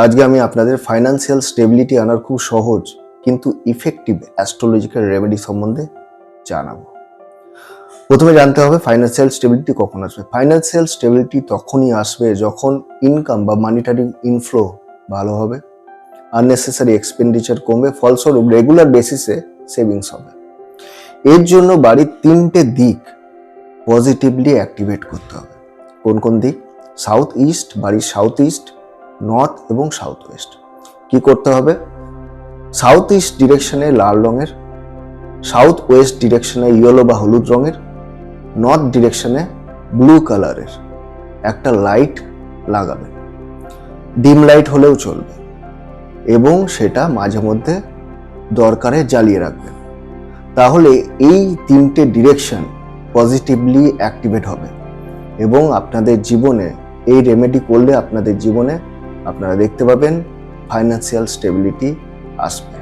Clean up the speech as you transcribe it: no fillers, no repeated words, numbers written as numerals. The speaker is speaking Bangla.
আজকে আমি আপনাদের ফাইন্যান্সিয়াল স্টেবিলিটি আনার খুব সহজ কিন্তু ইফেক্টিভ অ্যাস্ট্রোলজিক্যাল রেমেডি সম্বন্ধে জানাবো। প্রথমে জানতে হবে ফাইন্যান্সিয়াল স্টেবিলিটি কখন আসবে। ফাইন্যান্সিয়াল স্টেবিলিটি তখনই আসবে যখন ইনকাম বা মানিটারি ইনফ্লো ভালো হবে, আননেসেসারি এক্সপেন্ডিচার কমবে, ফলস্বরূপ রেগুলার বেসিসে সেভিংস হবে। এর জন্য বাড়ির 3টে দিক পজিটিভলি অ্যাক্টিভেট করতে হবে। কোন কোন দিক? সাউথ ইস্ট, বাড়ির সাউথ ইস্ট, নর্থ এবং সাউথ ওয়েস্ট। কি করতে হবে? সাউথ ইস্ট ডিরেকশনে লাল রঙের, সাউথ ওয়েস্ট ডিরেকশনে ইয়েলো বা হলুদ রঙের, নর্থ ডিরেকশনে ব্লু কালারের একটা লাইট লাগাবেন। ডিম লাইট হলেও চলবে এবং সেটা মাঝে মধ্যে দরকারে জ্বালিয়ে রাখবেন। তাহলে এই 3টে ডিরেকশন পজিটিভলি অ্যাক্টিভেট হবে এবং আপনাদের জীবনে এই রেমেডি করলে আপনাদের জীবনে আপনারা দেখতে পাবেন ফাইন্যান্সিয়াল স্টেবিলিটি আসবে।